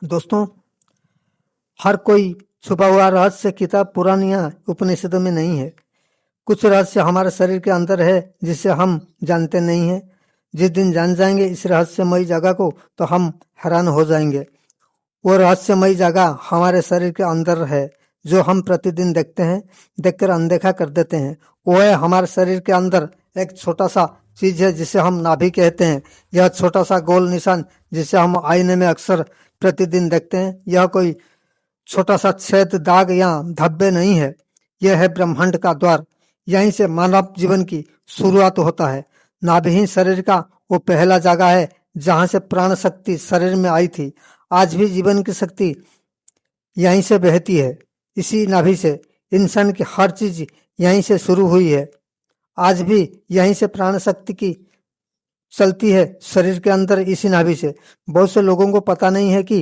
दोस्तों, हर कोई छुपा हुआ रहस्य किताब पुरानी या उपनिषदों में नहीं है। कुछ रहस्य हमारे शरीर के अंदर है जिसे हम जानते नहीं हैं। जिस दिन जान जाएंगे इस रहस्यमयी जगह को तो हम हैरान हो जाएंगे। वो रहस्यमयी जगह हमारे शरीर के अंदर है जो हम प्रतिदिन देखते हैं, देखकर अनदेखा कर देते हैं। वो है हमारे शरीर के अंदर एक छोटा सा चीज है जिसे हम नाभि कहते हैं। यह छोटा सा गोल निशान जिसे हम आईने में अक्सर प्रतिदिन देखते हैं, यह कोई छोटा सा छेद, दाग या धब्बे नहीं है। यह है ब्रह्मांड का द्वार। यहीं से मानव जीवन की शुरुआत होता है। नाभि ही शरीर का वो पहला जगह है जहां से प्राण शक्ति शरीर में आई थी। आज भी जीवन की शक्ति यहीं से बहती है। इसी नाभि से इंसान की हर चीज यहीं से शुरू हुई है। आज भी यहीं से प्राण शक्ति की चलती है शरीर के अंदर, इसी नाभि से। बहुत से लोगों को पता नहीं है कि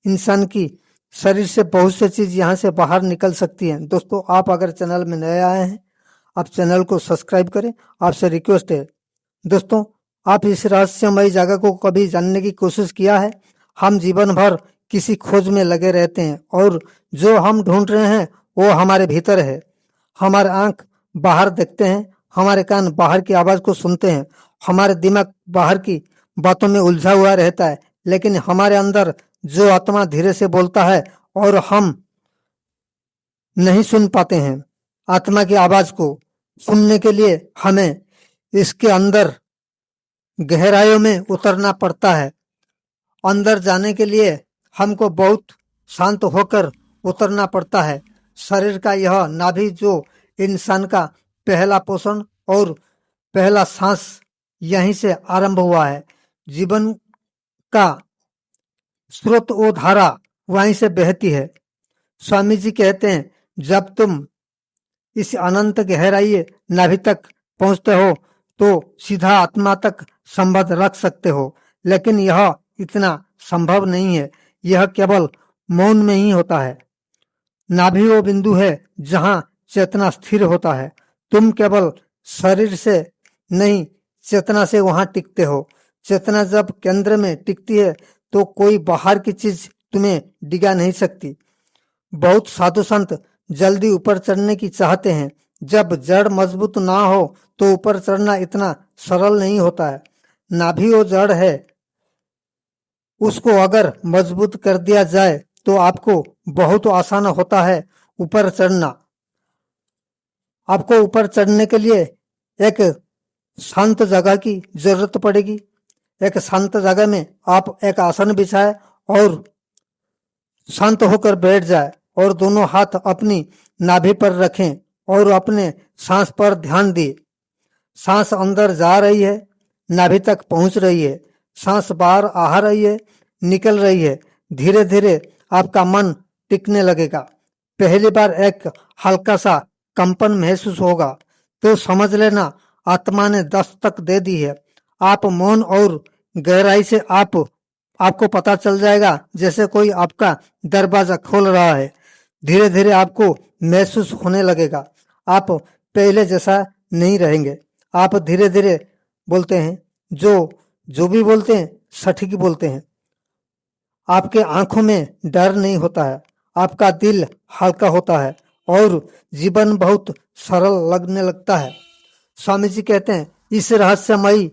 इंसान की शरीर से बहुत सी चीज यहाँ से बाहर निकल सकती हैं। दोस्तों, आप अगर चैनल में नए आए हैं, आप चैनल को सब्सक्राइब करें, आपसे रिक्वेस्ट है। दोस्तों, आप इस रहस्यमयी जगह को कभी जानने की कोशिश किया है? हम जीवन भर किसी खोज में लगे रहते हैं और जो हम ढूंढ रहे हैं वो हमारे भीतर है। हमारे आंख बाहर देखते हैं, हमारे कान बाहर की आवाज को सुनते हैं, हमारे दिमाग बाहर की बातों में उलझा हुआ रहता है, लेकिन हमारे अंदर जो आत्मा धीरे से बोलता है और हम नहीं सुन पाते हैं। आत्मा की आवाज को सुनने के लिए हमें इसके अंदर गहराइयों में उतरना पड़ता है। अंदर जाने के लिए हमको बहुत शांत होकर उतरना पड़ता है। शरीर का यह नाभि जो इंसान का पहला पोषण और पहला सांस यहीं से आरंभ हुआ है। जीवन का स्रोत वो धारा वहीं से बहती है। स्वामी जी कहते हैं, जब तुम इस अनंत गहराई नाभि तक पहुंचते हो तो सीधा आत्मा तक संबंध रख सकते हो, लेकिन यह इतना संभव नहीं है। यह केवल मौन में ही होता है। नाभि वो बिंदु है जहां चेतना स्थिर होता है। तुम केवल शरीर से नहीं, चेतना से वहां टिकते हो। चेतना जब केंद्र में टिकती है तो कोई बाहर की चीज तुम्हें डिगा नहीं सकती। बहुत साधु संत जल्दी ऊपर चढ़ने की चाहते हैं। जब जड़ मजबूत ना हो तो ऊपर चढ़ना इतना सरल नहीं होता है। नाभि वो जड़ है, उसको अगर मजबूत कर दिया जाए तो आपको बहुत आसान होता है ऊपर चढ़ना। आपको ऊपर चढ़ने के लिए एक शांत जगह की जरूरत पड़ेगी। एक शांत जगह में आप एक आसन बिछाए और शांत होकर बैठ जाए और दोनों हाथ अपनी नाभि पर रखें और अपने सांस पर ध्यान दिए। सांस अंदर जा रही है, नाभि तक पहुंच रही है। सांस बाहर आ रही है, निकल रही है। धीरे धीरे आपका मन टिकने लगेगा। पहली बार एक हल्का सा कंपन महसूस होगा तो समझ लेना आत्मा ने दस्तक दे दी है। आप मौन और गहराई से आपको पता चल जाएगा जैसे कोई आपका दरवाजा खोल रहा है। धीरे धीरे आपको महसूस होने लगेगा आप पहले जैसा नहीं रहेंगे। आप धीरे धीरे बोलते हैं, जो भी बोलते हैं सटीक बोलते हैं। आपके आंखों में डर नहीं होता है, आपका दिल हल्का होता है और जीवन बहुत सरल लगने लगता है। स्वामी जी कहते हैं, इस रहस्यमयी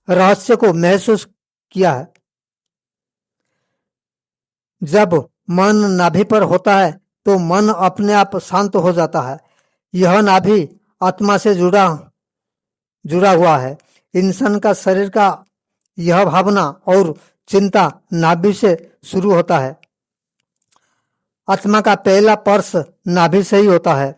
रहस्य को महसूस किया है। जब मन नाभि पर होता है तो मन अपने आप शांत हो जाता है। यह नाभि आत्मा से जुड़ा हुआ है। इंसान का शरीर का यह भावना और चिंता नाभि से शुरू होता है। आत्मा का पहला स्पर्श नाभि से ही होता है।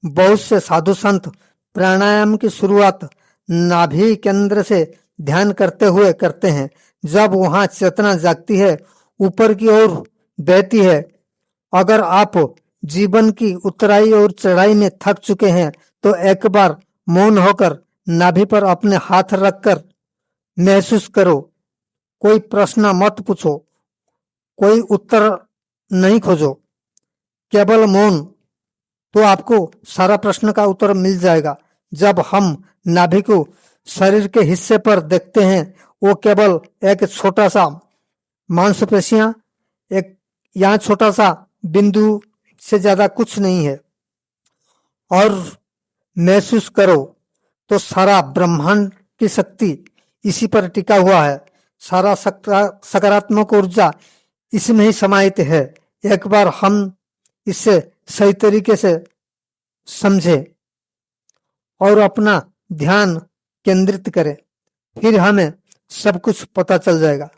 बहुत से साधु संत प्राणायाम की शुरुआत नाभि केंद्र से ध्यान करते हुए करते हैं। जब वहां चेतना जागती है, ऊपर की ओर बहती है। अगर आप जीवन की उतराई और चढ़ाई में थक चुके हैं तो एक बार मौन होकर नाभि पर अपने हाथ रखकर महसूस करो। कोई प्रश्न मत पूछो, कोई उत्तर नहीं खोजो, केवल मौन, तो आपको सारा प्रश्न का उत्तर मिल जाएगा। जब हम नाभि को शरीर के हिस्से पर देखते हैं, वो केवल एक छोटा सा मांसपेशियां एक यहाँ छोटा सा बिंदु से ज्यादा कुछ नहीं है, और महसूस करो तो सारा ब्रह्मांड की शक्ति इसी पर टिका हुआ है। सारा सकारात्मक ऊर्जा इसमें ही समाहित है। एक बार हम इसे सही तरीके से समझे और अपना ध्यान केंद्रित करें, फिर हमें सब कुछ पता चल जाएगा।